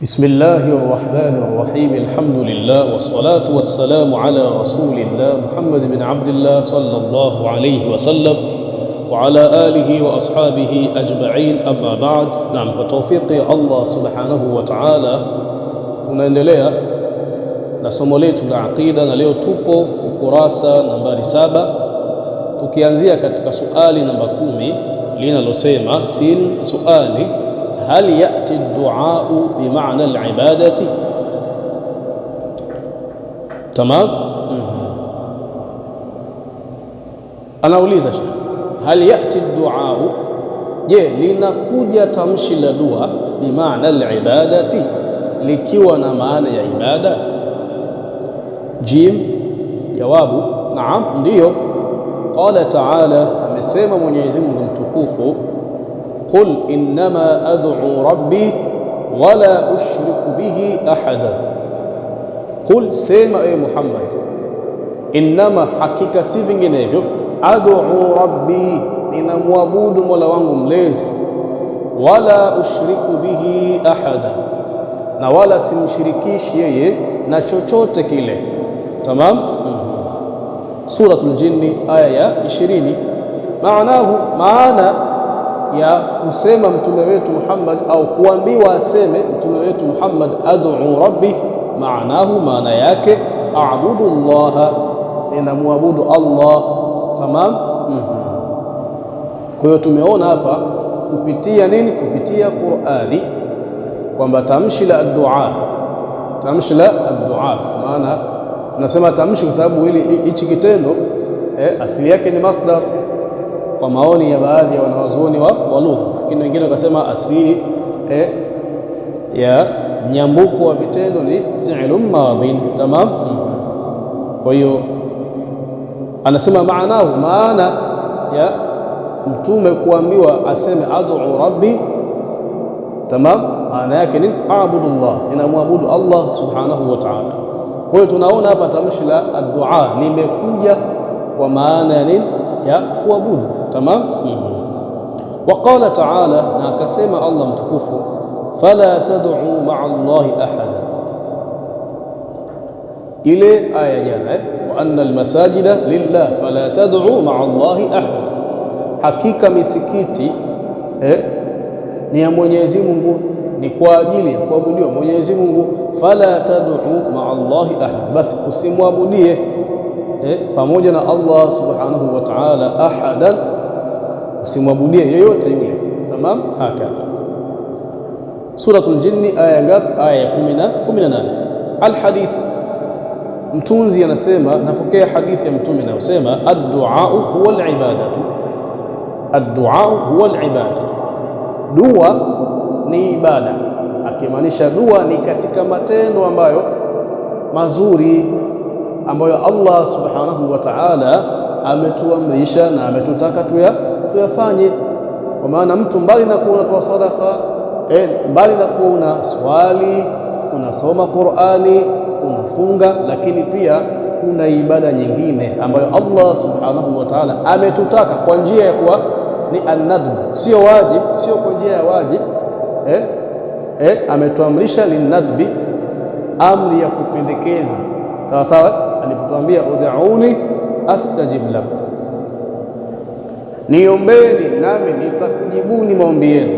بسم الله الرحمن الرحيم. الحمد لله والصلاة والسلام على رسول الله محمد بن عبد الله صلى الله عليه وسلم وعلى آله وأصحابه أجمعين. أما بعد. نعم، وتوفيق الله سبحانه وتعالى tunaendelea na somo letu la aqida, na leo tupo ukurasa nambari 7 tukianzia katika suali namba 10 linalosema suali hal yati ad-du'a bimaana al-ibadati. Tamam. Anauliza Sheikh, hal yati ad-du'a, je, linakuja tamshi la dua bimaana al-ibadati, likiwa na maana ya ibada? Jim, jawabu naam, ndiyo. Qala ta'ala, amesema Mwenyezi Mungu mtukufu, qul innama ad'u rabbi wala ushriku bihi ahada. Qul, sema e Muhammad, innama, hakika si vinginevyo, ad'u rabbi, ninamwabudu mola wangu mlezi, wala ushriku bihi ahada, na wala simshirikishi yeye na chochote kile. Tamam. Suratul Jinni aya ya 20. Maana ya kusema mtume wetu Muhammad, au kuambiwa aseme mtume wetu Muhammad ad'u rabbi, maana yake a'budu Allah, ninamwabudu Allah. Tamam. Kwa hiyo tumeona hapa kupitia nini? Kupitia Qur'ani kwamba tamshi la ad-du'a, maana tunasema tamshi kwa sababu hichi kitendo asili yake ni masdar, kwa maoni ya baadhi ya wanawazuoni wa lugha, lakini wengine wakasema asili ya nyambuko wa vitendo ni fi'lun madhin. Tamam. Kwa hiyo anasema maana ya mtume kuambiwa aseme ad'u rabbi, tamam, maana yake ni a'budullah, ninamwabudu Allah subhanahu wa ta'ala. Kwa hiyo tunaona hapa tamshi la ad-du'a limekuja kwa maana ya nini? Ya kuabudu. Tamam. Wa qala ta'ala, na akasema Allah mtukufu, fala tad'u ma'a Allahi ahada. Ile aya jana, wa anna al-masajida lillah fala tad'u ma'a Allahi ahada, hakika misikiti ni ya Mwenyezi Mungu, ni kwa ajili ya kuabudiwa Mwenyezi Mungu. Fala tad'u ma'a Allahi ahad, basi usimwabudie pamoja na Allah subhanahu wa ta'ala ahadan, usimwabudie yeyote yule. Tamam. Hakadha Suratul Jinni aya ngapi? Aya ya 18. Alhadith, mtunzi anasema, napokea hadithi ya mtume inayosema ad-du'a huwa al-ibadatu, ad-du'a huwa al-ibadatu, dua ni ibada, akimaanisha dua ni katika matendo ambayo mazuri ambayo Allah subhanahu wa ta'ala ametuamrisha na ametutaka tuyafanye. Kwa maana mtu mbali na kuwa unatoa sadaka, mbali na kuwa una swali, unasoma Qur'ani, unafunga, lakini pia kuna ibada nyingine ambayo Allah subhanahu wa ta'ala ametutaka kwa njia ya kuwa ni an-nadb, sio wajib, sio kwa njia ya wajib. Ametuamrisha linadbi, amri ya kupendekeza, sawa sawa, alipotuambia ud'uni astajib lakum, niombeni nami nitakujibuni maombi yenu.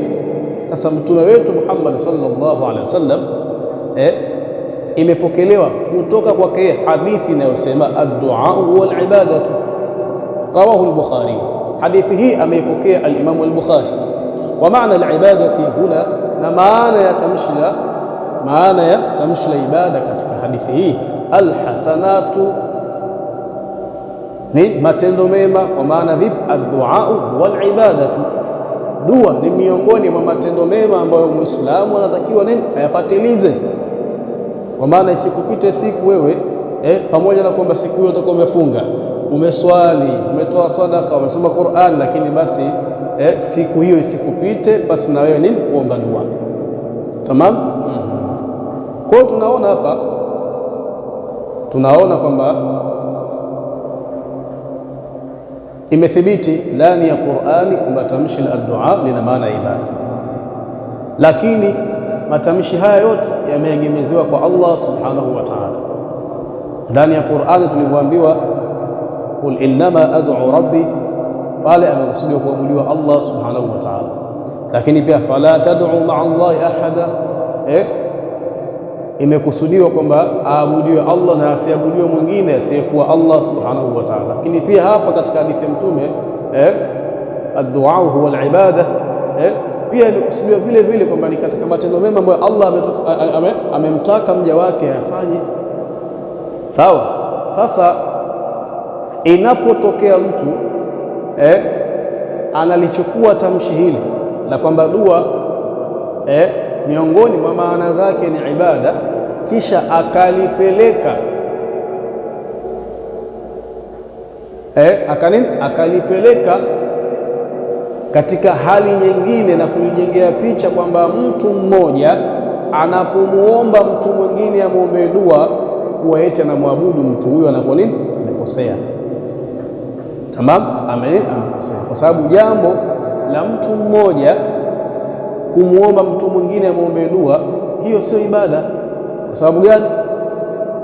Sasa mtume wetu Muhammad sallallahu alaihi wasallam imepokelewa kutoka kwake hadithi inayosema ad-du'a huwa al-ibadatu, rawahu al-Bukhari. Hadithi hii ameipokea al-Imam al-Bukhari. Wa maana al-ibadati huna, na maana ya tamshi la ibada katika hadithi hii, alhasanatu, ni matendo mema. Kwa maana vipi? Ad-du'a wal ibadatu, dua ni miongoni mwa matendo mema ambayo Muislamu anatakiwa nini? Ayapatilize. Kwa maana isikupite siku wewe pamoja na kwamba siku hiyo utakuwa umefunga, umeswali, umetoa sadaka, umesoma Qur'an, lakini basi siku hiyo isikupite basi na wewe nini? Kuomba dua. Tamam. Kwa hiyo tunaona hapa, tunaona kwamba imethibiti ndani ya Qur'ani kwamba tamshi la ad-du'a lina maana ibada, lakini matamshi haya yote yameegemezewa kwa Allah subhanahu wa ta'ala. Ndani ya Qur'ani tulivyoambiwa qul innama ad'u rabbi, pale amekusudiwa kuabudiwa Allah subhanahu wa ta'ala. Lakini pia fala tad'u ma'a Allahi ahada, imekusudiwa kwamba aabudiwe Allah na asiabudiwe mwingine asiyekuwa Allah subhanahu wa ta'ala. Lakini pia hapa katika hadithi ya Mtume ad-du'a huwa al-ibada, pia imekusudiwa vile vile kwamba ni katika matendo mema ambayo Allah amemtaka mja wake afanye. Sawa. Sasa inapotokea mtu analichukua tamshi hili la kwamba dua miongoni mwa maana zake ni ibada, kisha akalipeleka akalipeleka katika hali nyingine na kulijengea picha kwamba mtu mmoja anapomuomba mtu mwingine amwombee dua kuwa eti anamwabudu mtu huyo, anakuwa nini? Amekosea. Tamam, amekosea, kwa sababu jambo la mtu mmoja kumuomba mtu mwingine amwombee dua, hiyo sio ibada. Kwa sababu gani?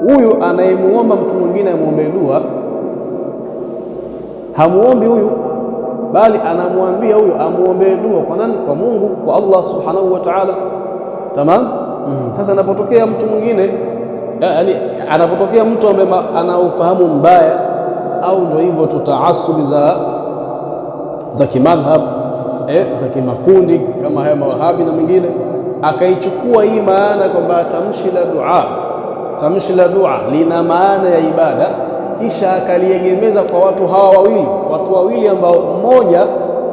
Huyu anayemuomba mtu mwingine amwombee dua hamuombi huyu, bali anamwambia huyu amwombee dua kwa nani? Kwa Mungu, kwa Allah subhanahu wa ta'ala. Tamam. Sasa anapotokea mtu mwingine, yani anapotokea mtu ambaye ana ufahamu mbaya, au ndio hivyo tutaasubi za kimadhhab, za kimakundi kama haya mawahabi na mwingine, akaichukua hii maana kwamba tamshi la dua lina maana ya ibada, kisha akaliegemeza kwa watu hawa wawili ambao mmoja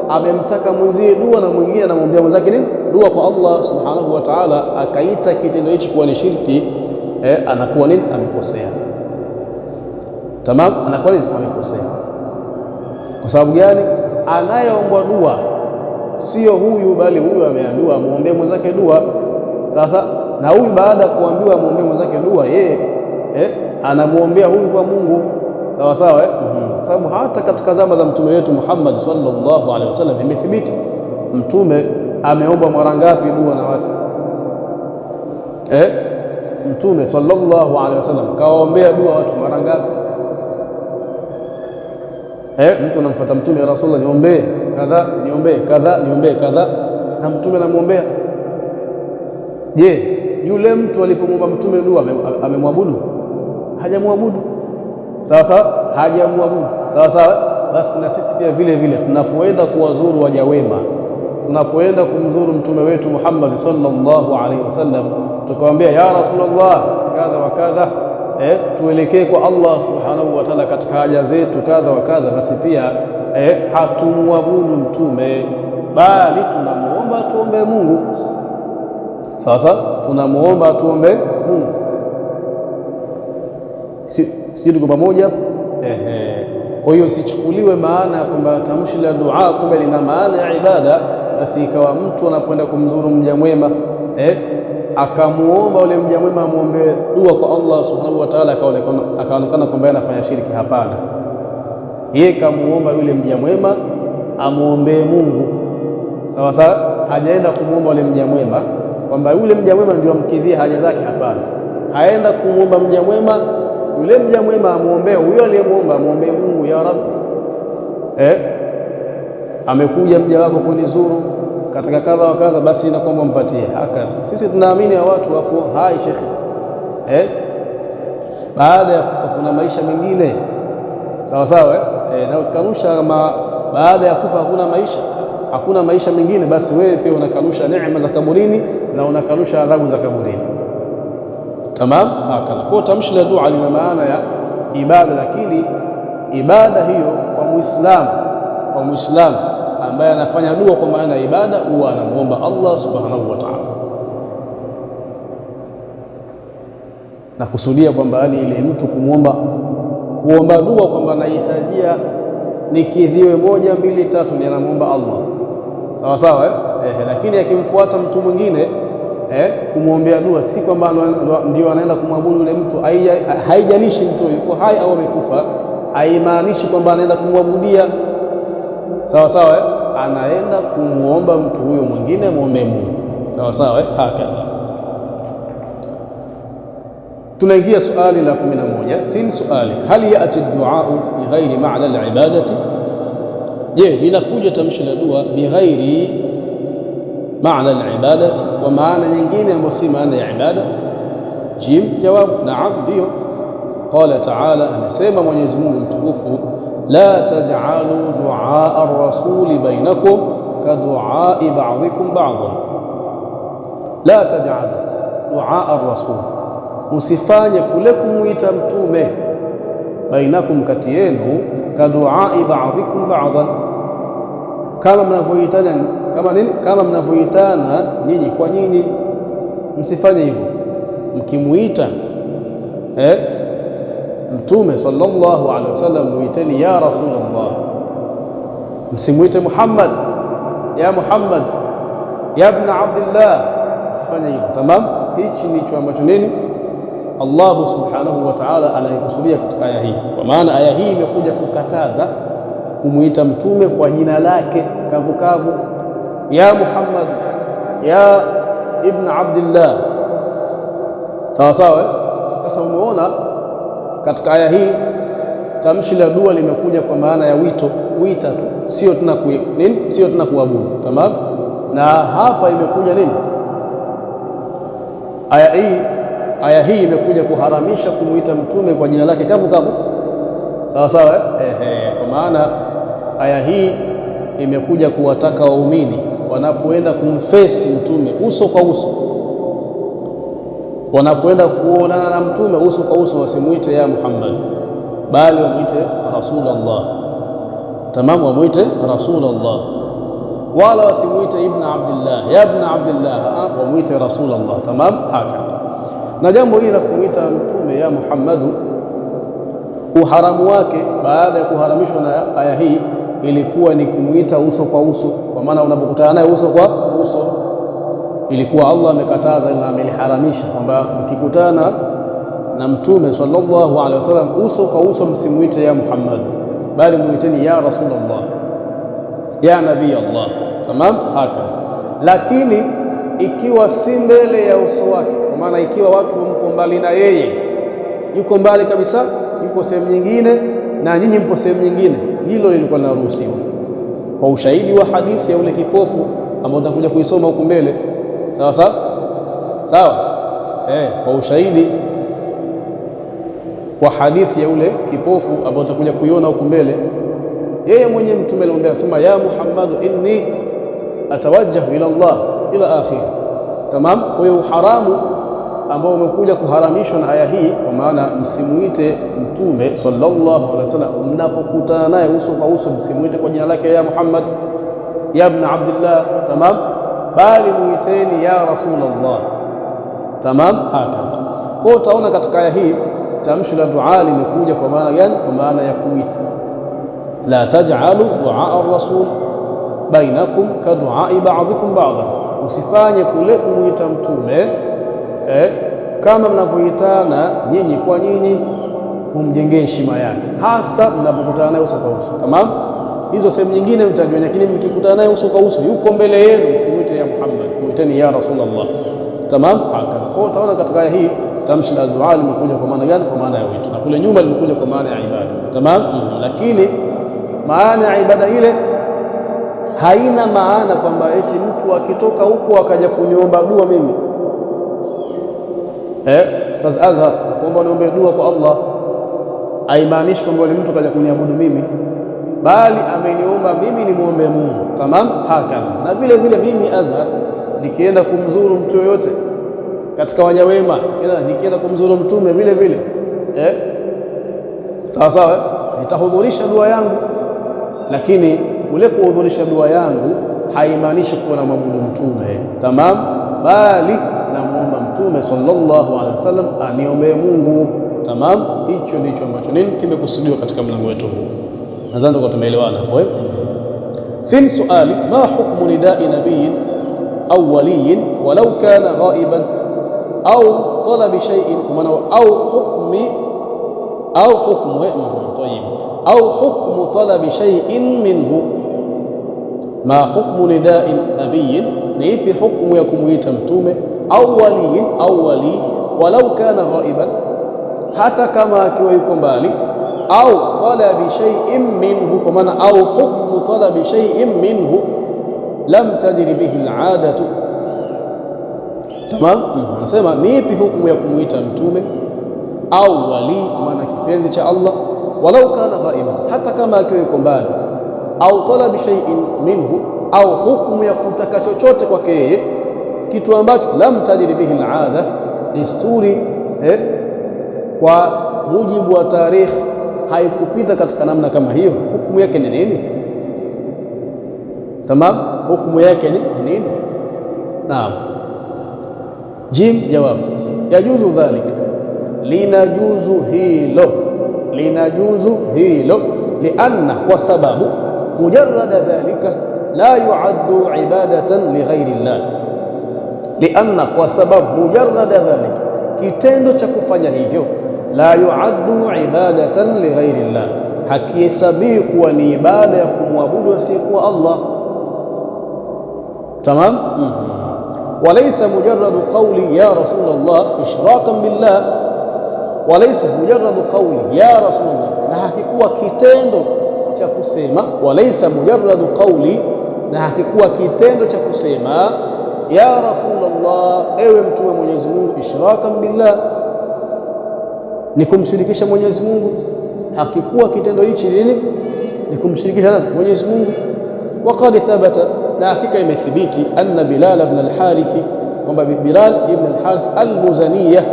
amemtaka mwenzie dua na mwingine anamwambia mwenzake nini? Dua kwa Allah subhanahu wa ta'ala, akaita kitendo hichi kuwa ni shirki, anakuwa nini? Amekosea. Tamam, anakuwa nini? Amekosea. Kwa sababu gani? Anayeombwa dua sio huyu, bali huyu ameambiwa muombee mwenzake dua. Sasa na huyu baada ya kuambiwa muombee mwenzake dua, yeye anamuombea huyu kwa Mungu. Sawa sawa, kwa sababu hata katika zama za mtume wetu Muhammad sallallahu alaihi wasallam imethibiti mtume ameomba mara ngapi dua na watu? Mtume sallallahu alaihi wasallam kawaombea dua watu mara ngapi? Mtu anamfuata mtume, ya Rasulullah, niombee kadha, niombee kadha, niombee kadha, na mtume anamwombea. Je, yule mtu alipomwomba mtume dua amemwabudu? Hajamwabudu. Sawa sawa, hajamwabudu. Sawa sawa. Basi na sisi pia vile vile tunapoenda kuwazuru waja wema, tunapoenda kumzuru mtume wetu Muhammad sallallahu alaihi wasallam, tukamwambia ya Rasulullah kadha wa kadha, tuelekee kwa Allah subhanahu wa ta'ala katika haja zetu kadha wa kadha, basi pia hatumwabudu mtume, bali tunamuomba tuombe Mungu. Sasa tunamuomba tuombe Mungu. Sijui tuko pamoja hapo? Kwa hiyo sichukuliwe maana ya kwamba tamshi la dua kumbe lina maana ya ibada, basi ikawa mtu anapoenda kumzuru mja mwema akamuomba yule mja mwema amwombee dua kwa Allah subhanahu wa ta'ala, akaonekana kwamba anafanya shirki. Hapana, yeye kamuomba yule mja mwema amwombee Mungu. Sawa sawa, hajaenda kumuomba yule mja mwema kwamba yule mja mwema ndio amkidhie haja zake. Hapana, haenda kumuomba mja mwema, yule mja mwema amwombee huyo aliyemuomba, amwombee Mungu, ya Rabbi, amekuja mja wako kunizuru katika kadha wa kadha, basi naomba mpatie. Haka sisi tunaamini ya watu wapo hai shekhi, baada ya kufa kuna maisha mengine. Sawa sawa, na ukanusha kama baada ya kufa hakuna maisha mengine, basi wewe pia unakanusha neema za kaburini na unakanusha adhabu za kaburini. Tamam. Kwa tamshi la dua lina maana ya ibada, lakini ibada hiyo kwa Muislamu ambaye anafanya dua kwa maana ya ibada, huwa anamuomba Allah subhanahu wa ta'ala, na kusudia kwamba ile mtu kuomba dua kwamba nahitajia nikidhiwe 1 2 3, ni anamuomba Allah. Sawa sawa, lakini akimfuata mtu mwingine kumwombea dua, si kwamba ndio anaenda kumwabudu yule mtu. Haijalishi mtu yuko hai au amekufa, haimaanishi kwamba anaenda kumwabudia. Sawa sawa, anaenda kumuomba mtu huyo mwingine muombe Mungu. Sawa sawa, haka Tunaingia swali la 11. Si swali, hal yati ad-du'a bighairi ma'na al-ibadati, je, linakuja tamshi la dua bighairi ma'na al-ibadati, kwa maana nyingine ambayo si maana ya ibada? Jim, jawab naam, ndio. Qala ta'ala, anasema Mwenyezi Mungu mtukufu, la taj'alu du'a ar-rasuli bainakum ka du'a'i ba'dikum ba'dhan. La taj'alu du'a ar-rasul, usifanye kule kumuita mtume, bainakum, kati yenu, ka du'a'i ba'dikum ba'dhan, kama mnavyoitana, kama nini? Kama mnavyoitana nyinyi kwa nyinyi. Msifanye hivyo. Mkimuita mtume sallallahu alaihi wasallam, muiteni ya Rasulullah, msimuite Muhammad, ya Muhammad, ya ibn Abdullah. Msifanye hivyo. Tamam. Hichi ndicho ambacho nini Allah subhanahu wa ta'ala anaikusudia katika aya hii, kwa maana aya hii imekuja kukataza kumuita mtume kwa jina lake kavukavu, ya Muhammad, ya ibn Abdullah. Sawa sawa. Sasa umeona katika aya hii tamshi la dua limekuja kwa maana ya wito, kuita tu, sio tena nini, sio tena kuabudu. Tamam. Na hapa imekuja nini, aya hii imekuja kuharamisha kumuita mtume kwa jina lake kavukavu. Sawa sawa. Kwa maana aya hii imekuja kuwataka waumini wanapoenda kumfesi mtume uso kwa uso, wanapoenda kuonana na mtume uso kwa uso, wasimuite ya Muhammad, bali wamuite Rasulullah. Tamam, wamuite Rasulullah, wala wasimuite ibn Abdullah, ya ibn Abdullah, wamuite Rasulullah. Tamam, hakika. Na jambo hili la kumuita mtume ya Muhammadu, uharamu wake baada ya kuharamishwa na aya hii ilikuwa ni kumuita uso kwa uso, kwa maana unapokutana naye uso kwa uso. Ilikuwa Allah amekataza na ameliharamisha kwamba mkikutana na mtume sallallahu alaihi wasallam uso kwa uso, msimuite ya Muhammad, bali muiteni ya Rasulullah, ya Nabii Allah. Tamam, haka. Lakini ikiwa si mbele ya uso wake, kwa maana ikiwa watu mpo mbali na yeye, yuko mbali kabisa, yuko sehemu nyingine na nyinyi mpo sehemu nyingine, hilo lilikuwa linaruhusiwa kwa ushahidi wa hadithi ya ule kipofu ambao tutakuja kuisoma huko mbele. Sawa sawa sawa. Kwa ushahidi wa hadithi ya ule kipofu ambao tutakuja kuiona huko mbele, yeye mwenye mtume alimwambia, sema ya Muhammad, inni atawajjahu ila Allah ila akhir. Tamam. Kwa hiyo haramu ambao umekuja kuharamishwa na aya hii, kwa maana msimuite mtume sallallahu alaihi wasallam mnapokutana naye uso kwa uso, msimuite kwa jina lake ya Muhammad, ya ibn Abdullah. Tamam, bali muiteni ya Rasulullah. Tamam, hakika. Kwa hiyo utaona katika aya hii tamshi la dua limekuja kwa maana gani? Kwa maana ya kuita. La taj'alu du'a ar-rasul bainakum ka du'a'i ba'dikum ba'dhan, usifanye kule kumuita mtume kama mnavyoitana nyinyi kwa nyinyi, mumjengee heshima yake, hasa mnapokutana naye uso kwa uso. Tamam. Hizo sehemu nyingine mtajua, lakini mkikutana naye uso kwa uso, yuko mbele yenu, msimuite ya Muhammad, muiteni ya Rasulullah. Tamam, haka. Kwa utaona katika aya hii tamshi la dua limekuja kwa maana gani? Kwa maana ya wito, na kule nyuma limekuja kwa maana ya ibada. Tamam. Lakini maana ya ibada ile haina maana kwamba eti mtu akitoka huko akaja kuniomba dua mimi, Ustaz Azhar, kuomba niombe dua kwa Allah, haimaanishi kwamba yule mtu kaja kuniabudu mimi, bali ameniomba mimi nimuombe Mungu. Tamam, haka. Na vile vile mimi Azhar nikienda kumzuru mtu yoyote katika waja wema, nikienda kumzuru mtume vile vile sawa sawa, nitahudhurisha dua yangu, lakini kule kuhudhurisha dua yangu haimaanishi kuwa na mwabudu mtume. Tamam, bali namuomba mtume sallallahu alaihi wasallam aniombee Mungu. Tamam, hicho ndicho ambacho nini kimekusudiwa katika mlango wetu huu. Nadhani tuko tumeelewana hapo. Sin suali, ma hukmu nida'i nabiyyin au waliyin walau kana ghaiban au talabi shay'in, kwa maana au hukmu talabi shay'in minhu. Ma hukmu nida'i nabiyyin, ni ipi hukmu ya kumuita mtume, au waliyin, au wali, walau kana ghaiban, hata kama akiwa yuko mbali, au talabi shay'in minhu, kwa maana au hukmu talabi shay'in minhu lam tajri bihi al'adatu. Tamam, anasema ni ipi hukumu ya kumuita mtume au wali, kwa maana kipenzi cha Allah, walau kana ghaiban, hata kama akiwa yuko mbali, au talabi shay'in minhu, au hukumu ya kutaka chochote kwake yeye, kitu ambacho lam tajri bihi al'ada, desturi kwa mujibu wa tarikhi haikupita katika namna kama hiyo, hukumu yake ni nini? Tamam, hukumu yake ni nini? Naam. Jim, jawab, yajuzu dhalika, linajuzu hilo, linajuzu hilo, lianna, kwa sababu mujarrada dhalika la yuaddu ibadatan lighairi llah, lianna, kwa sababu mujarrada dhalika, kitendo cha kufanya hivyo, la yuaddu ibadatan lighairi llah, hakihesabii kuwa ni ibada ya kumwabudu asiyekuwa Allah. Tamam. Walaysa mujarradu qawli ya Rasulullah ishrakan billah, walaysa mujarradu qawli ya Rasulullah, na hakikuwa kitendo cha kusema, walaysa mujarradu qawli, na hakikuwa kitendo cha kusema ya Rasulullah, ewe mtume wa Mwenyezi Mungu, ishrakan billah, ni kumshirikisha Mwenyezi Mungu. Hakikuwa kitendo hichi nini? Ni kumshirikisha nani? Mwenyezi Mungu. Waqad thabata, na hakika imethibiti, anna Bilal ibn al-Harith, kwamba Bilal ibn al-Harith al-Muzaniyah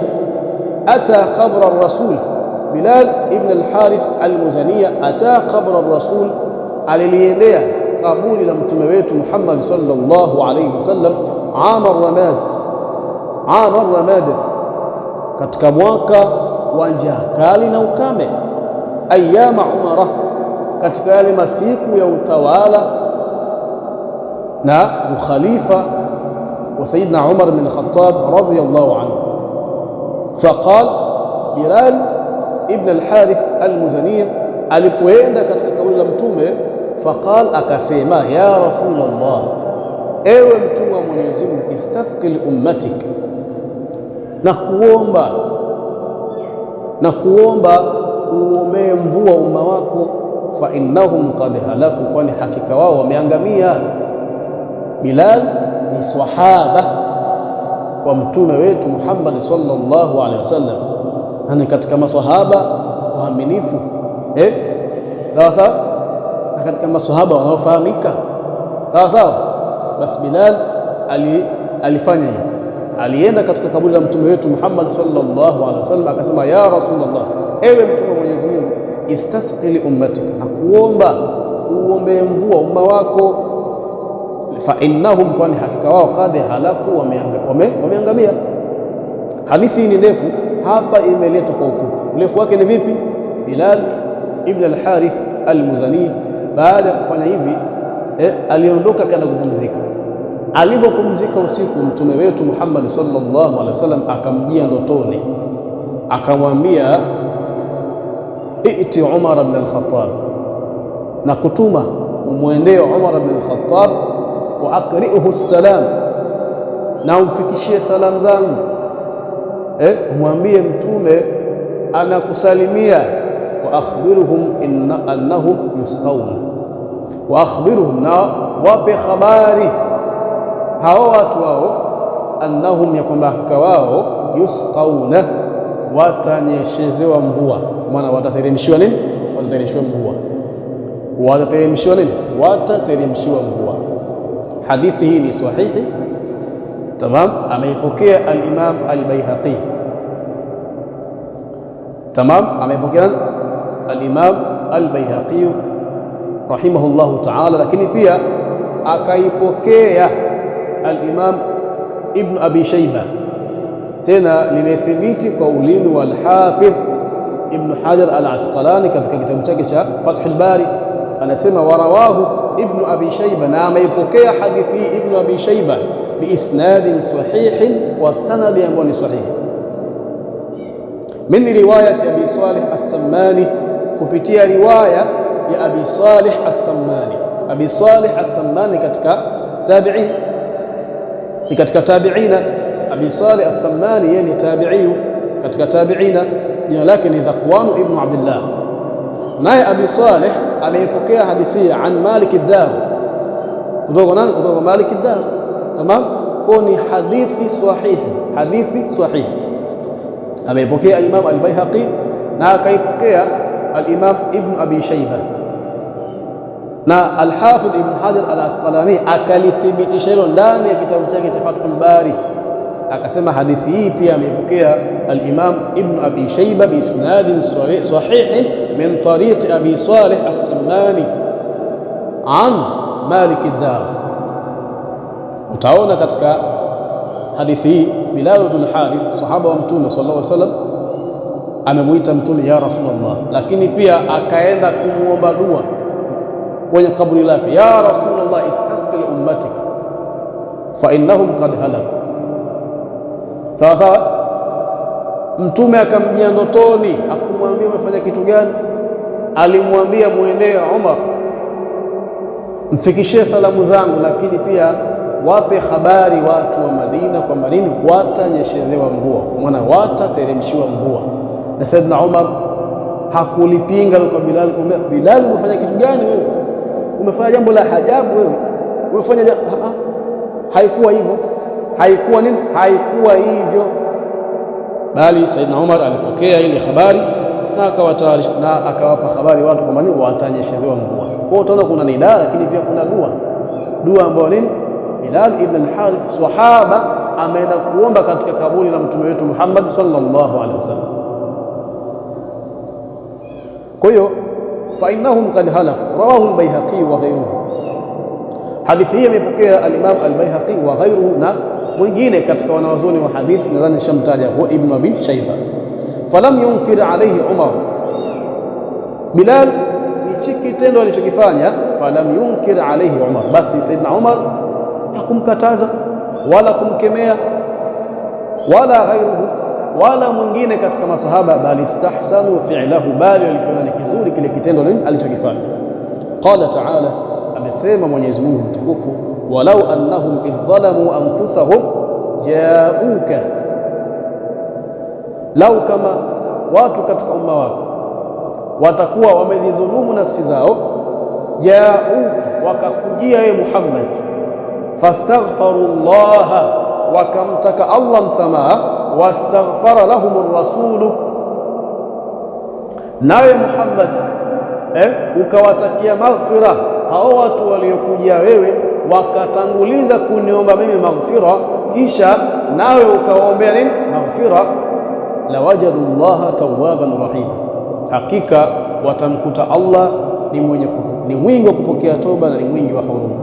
ata qabra ar-Rasul, Bilal ibn al-Harith al-Muzaniyah ata qabra ar-Rasul, aliliendea kaburi la mtume wetu Muhammad sallallahu alayhi wasallam, amar ramadat, katika mwaka wa njaa kali na ukame, ayyama Umara, katika yale masiku ya utawala na ukhalifa wa Sayyidina Umar bin al-Khattab radhiyallahu anhu. Faqal Bilal ibn al-Harith al-Muzani alipoenda katika kaburi la mtume, faqal, akasema, ya Rasulullah, ewe mtume wa Mwenyezi Mungu, istasqi li ummatik, na kuomba uombee mvua umma wako, fa innahum qad halaku, kwani hakika wao wameangamia. Bilal ni sahaba kwa mtume wetu Muhammad sallallahu alaihi wasallam, na ni katika maswahaba waaminifu, sawa sawa, na katika maswahaba wanaofahamika, sawa sawa. Basi Bilal alifanya hivyo, alienda katika kaburi la mtume wetu Muhammad sallallahu alaihi wasallam, akasema, ya Rasulullah, ewe mtume wa Mwenyezi Mungu, istasqi li ummatika, na kuomba uombee mvua umma wako, fa innahum, kwani hakika wao, qad halaku, wameangamia. Hadithi ni ndefu, hapa imeletwa kwa ufupi. Urefu wake ni vipi? Bilal ibn al-Harith al-Muzani baada ya kufanya hivi aliondoka kaenda kupumzika. Alipopumzika usiku, mtume wetu Muhammad sallallahu alaihi wasallam akamjia ndotoni, akamwambia, iti Umar ibn al-Khattab, na kutuma umwendee Umar ibn al-Khattab, wa aqri'uhu salam, na umfikishie salamu zangu, umwambie mtume anakusalimia, wa akhbiruhum annahum yusqawna, wa akhbiruhum, na wape habari hao watu wao, annahum, ya kwamba hakika wao, yusqawna, watanyeshezewa mvua, maana watateremshiwa nini? Watateremshiwa mvua. Watateremshiwa nini? Watateremshiwa mvua. Hadithi hii ni sahihi, tamam, ameipokea al-Imam al-Baihaqi, tamam, ameipokea al-Imam al-Baihaqi rahimahullahu ta'ala, lakini pia akaipokea al-Imam Ibn Abi Shayba, tena limethibiti kwa ulimi wa al-Hafidh Ibn Hajar al-Asqalani katika kitabu chake cha Fath al-Bari, anasema, warawahu Ibn Abi Shayba, na ameipokea hadithi hii Ibn Abi Shayba biisnadin sahihin, wa sanadi ambayo ni sahihi, min riwayati Abi Salih as-Sammani, kupitia riwaya ya Abi Salih as-Sammani. Abi Salih as-Sammani katika tabi'in, ni katika tabi'ina. Abi Salih As-Sammani, yeye ni tabi'i katika tabi'ina, jina lake ni Dhaqwan ibn Abdullah. Naye Abi Salih ameipokea hadithi an Malik ad-Dar, kutoka nani? Kutoka Malik ad-Dar. Tamam, kwa ni hadithi sahihi, ameipokea al-Imam al-Baihaqi na akaipokea al-Imam Ibn Abi Shayba, na al-Hafidh Ibn Hajar al-Asqalani akalithibitisha hilo ndani ya kitabu chake cha Fathul Bari, akasema hadithi hii pia ameipokea al-Imam Ibn Abi Shayba bi isnadin sahih min tariq Abi Salih As-Sammani an Malik ad-Dar. Utaona katika hadithi hii Bilal ibn Harith, sahaba wa Mtume sallallahu alaihi wasallam, amemuita Mtume ya Rasulullah, lakini pia akaenda kumuomba dua kwenye kaburi lake, ya Rasulullah istasqi li ummatik fa innahum qad halaku. Sawa sawa. Mtume akamjia ndotoni, akamwambia umefanya kitu gani? Alimwambia muendee Umar, mfikishie salamu zangu, lakini pia wape habari watu wa Madina kwamba nini, watanyeshezewa mvua, maana watateremshiwa mvua. Na Saidna Umar hakulipinga kwa Bilal, kumwambia Bilal, umefanya kitu gani wewe? Umefanya jambo la ajabu wewe, umefanya haikuwa hivyo, haikuwa nini, haikuwa hivyo, bali Saidna Umar alipokea ile habari na akawatayarisha na akawapa habari watu kwamba nini, watanyeshezewa mvua. Kwa hiyo utaona kuna nidaa, lakini pia kuna dua ambayo nini, Bilal ibn al-Harith sahaba ameenda kuomba katika kaburi la mtume wetu Muhammad sallallahu alaihi wasallam. Kwa hiyo fa innahum qad halaku, rawahu al-Baihaqi wa ghayruhu. Hadithi hii imepokea al-Imam al-Baihaqi wa ghayruhu, na mwingine katika wanawazuoni wa hadithi, nadhani nishamtaja, huwa Ibn Abi Shayba. Falam yunkir alayhi Umar, Bilal hichi kitendo alichokifanya, falam yunkir alayhi Umar, basi Saidna Umar hakumkataza wala kumkemea wala ghayruhu wala mwingine katika masahaba, bali istahsanu fi'lahu, bali walikiona ni kizuri kile kitendo alichokifanya. Qala ta'ala, amesema Mwenyezi Mungu mtukufu, walau annahum idh dhalamu anfusahum ja'uka, lau kama watu katika umma wako watakuwa wamejidhulumu nafsi zao, ja'uka, wakakujia ye Muhammad, fastaghfarullaha, wakamtaka Allah msamaha, wastaghfara lahumur rasulu, nawe Muhammad ukawatakia maghfira hao watu waliokujia wewe, wakatanguliza kuniomba mimi maghfira, kisha nawe ukawaombea nini, maghfira, lawajadu llaha tawwaban rahima, hakika watamkuta Allah ni mwingi wa kupokea toba na ni mwingi wa huruma.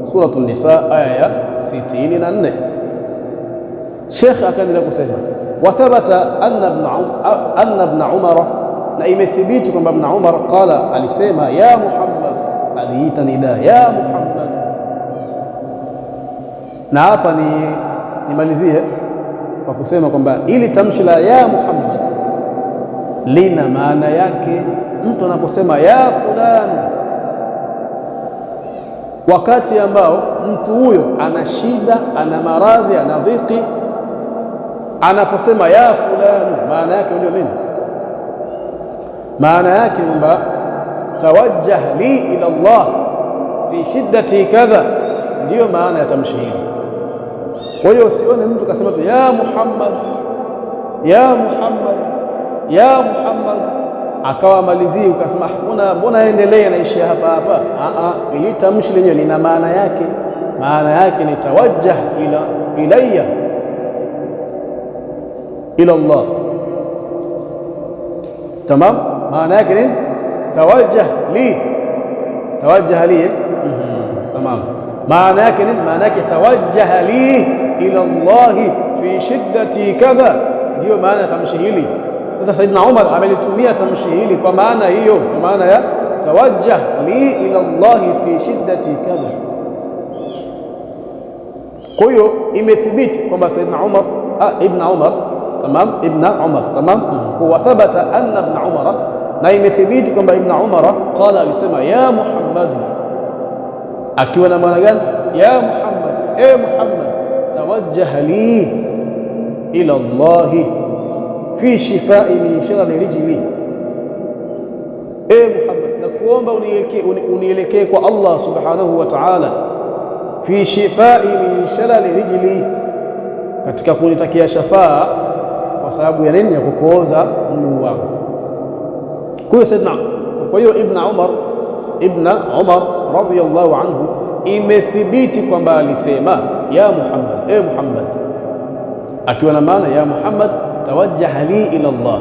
Suratul Nisa aya ya 64. Sheikh akaendelea kusema, wa thabata anna ibn Umar, na imethibiti kwamba ibn Umar qala, alisema ya Muhammad, aliita nida ya Muhammad. Na hapa nimalizie kwa kusema kwamba ili tamshi la ya Muhammad lina maana yake. Mtu anaposema ya fulani wakati ambao mtu huyo ana shida, ana maradhi, ana dhiki, anaposema ya fulani, maana yake ndio nini? Maana yake kwamba tawajjah li ila Allah fi shiddati kadha, ndiyo maana ya tamshi hili. Kwa hiyo usione mtu kasema tu ya Muhammad, ya Muhammad, ya Muhammad, akawa malizii ukasema mbona endelee naishia hapa. Ili tamshi lenyewe lina maana yake. Maana yake ni tawajjah ilayya ila Allah. Tamam, maana yake ni tawajjah li tamam. Maana yake ni maana yake tawajjah li ila Allah fi shiddati kadha, ndio maana tamshi hili. Sasa Saidna Umar amelitumia tamshi hili kwa maana hiyo, kwa maana ya tawajjah li ila Allah fi shiddati kadha. Kwa hiyo imethibiti kwamba Saidna Umar ibn Umar, tamam, ibn Umar, tamam, kwa thabata anna ibn Umar, na imethibiti kwamba ibn Umar qala, alisema ya Muhammad, akiwa na maana gani? Ya Muhammad, e Muhammad, tawajjah li ila Allahi fi shifai min shalali rijli. Muhammad, nakuomba unielekee kwa Allah subhanahu wa ta'ala, fi shifai min shalali rijli, katika kunitakia shafaa kwa sababu ya nini? Ya kupooza mguu wangu. Kwa hiyo Ibn Umar radhiyallahu anhu imethibiti kwamba alisema ya Muhammad, Muhammad, akiwa na maana ya Muhammad, tawajjah li ila Allah,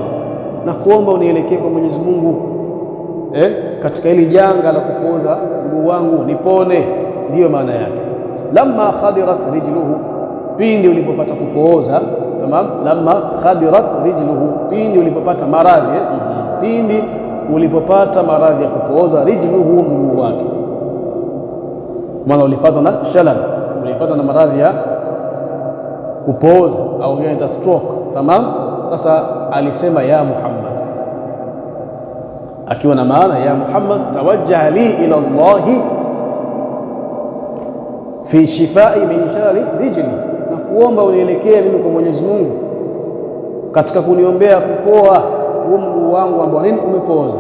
na kuomba unielekee kwa Mwenyezi Mungu katika hili janga la kupooza mguu wangu nipone. Ndiyo maana yake. Lamma khadirat rijluhu, pindi ulipopata kupooza. Tamam, lamma khadirat rijluhu, pindi ulipopata maradhi, pindi ulipopata maradhi ya kupooza, rijluhu, mguu wake. Maana ulipata na shalal, ulipata na maradhi ya kupooza au inaitwa stroke. Tamam, sasa alisema ya Muhammad, akiwa na maana ya Muhammad, tawajjah li ila Allahi fi shifai min shalali rijli, na kuomba unielekee mimi kwa Mwenyezi Mungu katika kuniombea kupoa huu mguu wangu ambao nini umepooza.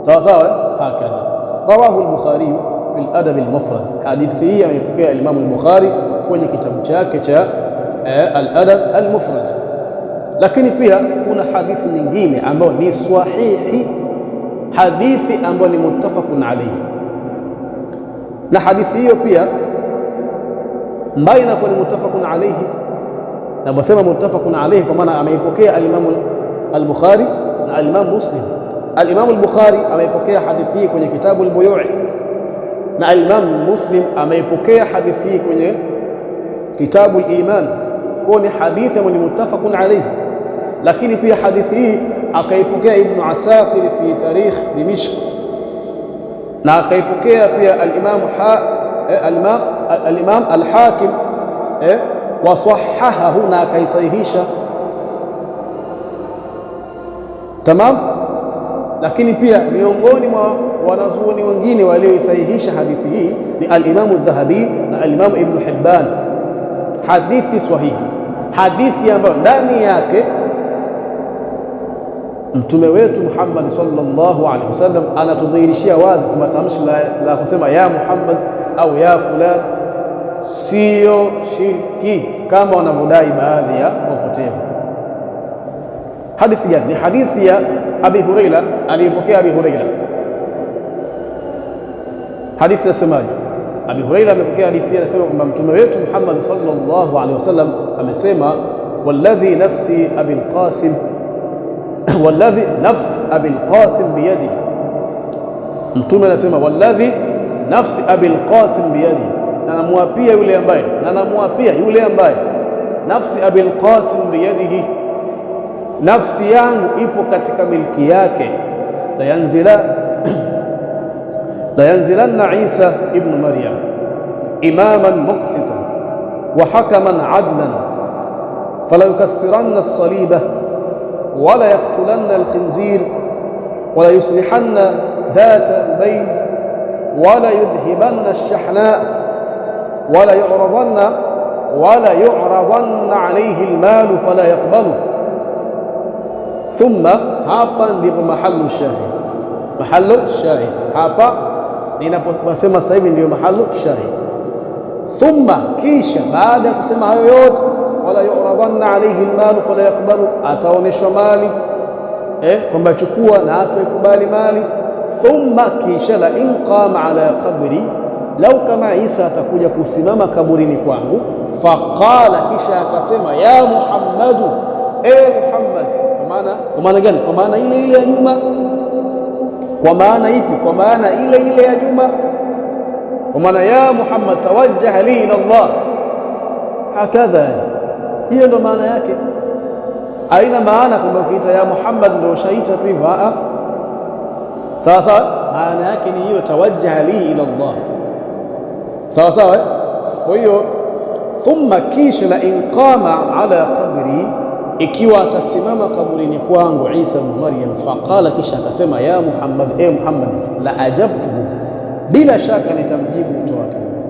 Sawa sawa. Hakadha rawahu al-Bukhari fi al-Adab al-Mufrad. Hadithi hii ameipokea Imam al-Bukhari kwenye kitabu chake cha al-Adab al-Mufrad. Lakini pia kuna hadithi nyingine ambayo ni sahihi, hadithi ambayo ni muttafaqun alayhi, na hadithi hiyo pia mbali na kuwa ni muttafaqun alayhi, na basema muttafaqun alayhi kwa maana ameipokea al-Imam al-Bukhari na al-Imam Muslim. Al-Imam al-Bukhari ameipokea hadithi hii kwenye kitabu al-Buyu', na al-Imam Muslim ameipokea hadithi hii kwenye kitabu al-Iman. Kwa ni hadithi ambayo ni muttafaqun alayhi. Lakini pia hadithi hii akaipokea Ibn Asakir fi tarikh Dimishq, na akaipokea pia al-Imam al-Hakim wa sahahahu, na akaisahihisha. Tamam. Lakini pia miongoni mwa wanazuoni wengine walioisahihisha hadithi hii ni al-Imam al-Dhahabi na al-Imam Ibn Hibban. Hadithi sahihi, hadithi ambayo ndani yake Mtume wetu Muhammad sallallahu alaihi wasallam anatudhihirishia wazi kwamba tamshi la kusema ya Muhammad au ya fulan sio shirki kama wanavyodai baadhi ya wapotevu. Hadithi gani? Ni hadithi ya Abi Huraira, aliyepokea Abi Huraira. Hadithi nasemaje? Abi Huraira amepokea hadithi, anasema kwamba Mtume wetu Muhammad sallallahu alaihi wasallam amesema, walladhi nafsi Abil Qasim, walladhi nafsi Abil Qasim biyadihi. Mtume anasema walladhi nafsi Abil Qasim biyadihi, na namwapia yule ambaye nafsi Abil Qasim biyadihi, nafsi yangu ipo katika milki yake. La yanzilanna Isa ibn Maryam imaman muqsitan wa hakaman adlan fala yukassiranna as-saliba wala yaqtulanna al-khinzir wala yuslihanna dhata al-bayn wala yudhhibanna ash-shahna wala yu'radanna alayhi al-mal fala yaqbalu. Thumma, hapa ndipo mahallu shahid. Hapa ninaposema sasa hivi ndio mahallu shahid. Thumma, kisha baada ya kusema hayo yote, wala yu'radanna alayhi almal fala yaqbalu, ataoneshwa mali kwamba chukua na hataikubali mali. Thumma, kisha la in qama ala qabri, lau kama Isa atakuja kusimama kaburini kwangu, faqala, kisha akasema ya Muhammadu, Muhammad. Kwa maana gani? Kwa maana ile ya nyuma. Kwa maana ipi? Kwa maana ile ya nyuma. Kwa maana ya Muhammad tawajjah li ila Allah, hakadha. Hiyo ndo maana yake. Haina maana kwamba ukiita ya Muhammad ndio ushaita tu hivyo. Sawa sawa, maana yake ni hiyo, tawajjah li ila Allah. Sawa sawa. Kwa hiyo thumma, kisha la in qama ala qabri, ikiwa atasimama kaburini kwangu Isa ibn Maryam, faqala, kisha akasema ya Muhammad, Muhammad, la ajabtuhu, bila shaka nitamjibu wito wake huo.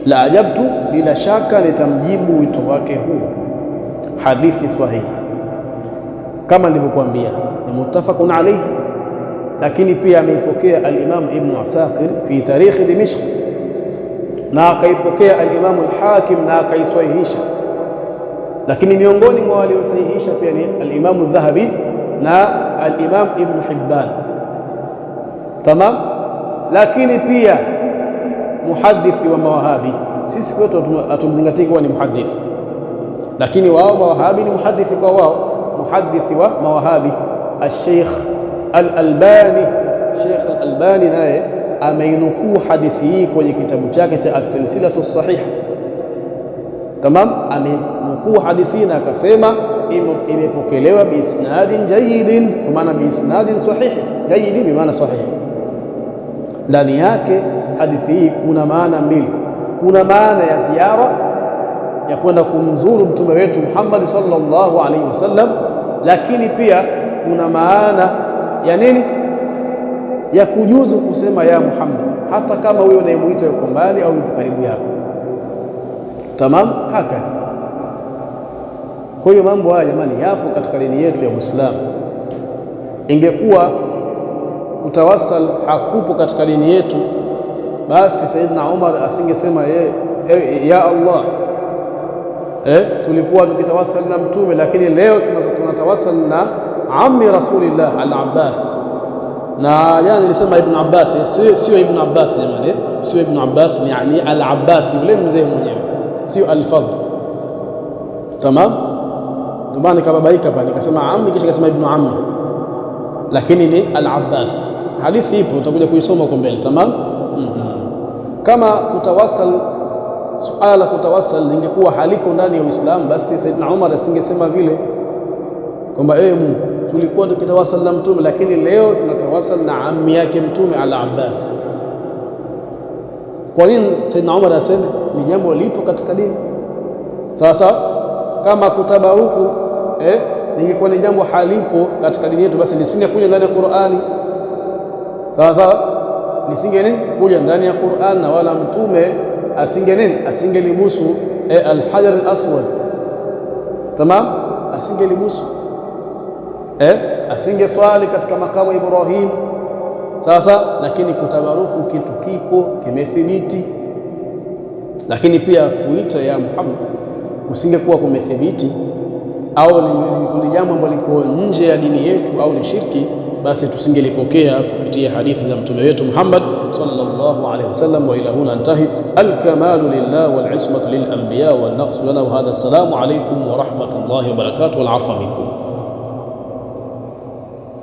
La ajabtu, bila shaka nitamjibu wito wake huo. hadithi sahihi kama nilivyokuambia ni muttafaqun alayhi, lakini pia ameipokea al-Imam Ibn Asakir fi tarikh Dimishq, na akaipokea al-Imam al-Hakim na akaisahihisha. Lakini miongoni mwa waliosahihisha pia ni al-Imam al-Dhahabi na al-Imam Ibn Hibban. Tamam. Lakini pia muhadithi wa mawahabi, sisi kwetu hatumzingatii kuwa ni muhadithi, lakini wao mawahabi ni muhadithi kwa wao. Muhadithi wa mawahabi al-Sheikh al-Albani, Sheikh al-Albani naye ameinukuu hadithi hii kwenye kitabu chake cha as-Silsilatu as-Sahiha. Tamam. Amenukuu hadithi na akasema imepokelewa biisnadin jayyidin, kwa maana biisnadin sahihi. Jayyid bi maana sahihi. Ndani yake hadithi hii kuna maana mbili. Kuna maana ya ziara ya kwenda kumzuru mtume wetu Muhammad sallallahu alaihi wasallam, lakini pia kuna maana ya nini, ya kujuzu kusema ya Muhammad, hata kama wewe unayemuita yuko mbali au yuko karibu yako. Tamam. Hakika kwa hiyo mambo haya jamani yapo katika dini yetu ya Uislamu. Ingekuwa kutawassal hakupo katika dini yetu, basi Sayyidina Umar asingesema ya Allah, tulikuwa tukitawassal na mtume, lakini leo tunatawassal na ammi Rasulillah al-Abbas. Na jana nilisema Ibn Abbas, sio Ibn Abbas jamani, sio Ibn Abbas, ni al-Abbas yule mzee mwenyewe, sio al-Fadl. Tamam. Ndio maana nikababaika pale nikasema ammi, kisha nikasema ibn ammi, lakini ni al-Abbas. Hadithi ipo, utakuja kuisoma huko mbele. Tamam. Kama kutawassal, suala la kutawassal lingekuwa haliko ndani ya Uislamu, basi Saidina Umar asingesema vile kwamba Mungu, tulikuwa tukitawassal na mtume, lakini leo tunatawassal na ammi yake mtume al-Abbas. Kwa nini Saidina Umar aseme? Ni jambo lipo katika dini. Sasa kama kutabaruku lingekuwa ni jambo halipo katika dini yetu, basi lisingekuja ndani ya Qur'ani. Sawa, lisingekuja ndani ya Qur'an, na wala mtume asingelibusu al-Hajar al-Aswad. Tamam. Asingelibusu, asingeswali katika makamu Ibrahim. Sasa lakini kutabaruku kitu kipo, kimethibiti. Lakini pia kuita ya Muhammad kusingekuwa kumethibiti, au ni jambo ambalo liko nje ya dini yetu, au ni shirki, basi tusingelipokea kupitia hadithi za mtume wetu Muhammad sallallahu alaihi wasallam. Wa ila huna antahi. Al-kamalu lillah wal ismatu lil anbiya wal naqsu lana wa hadha. Assalamu alaykum wa rahmatullahi wa barakatuh wal afwa minkum.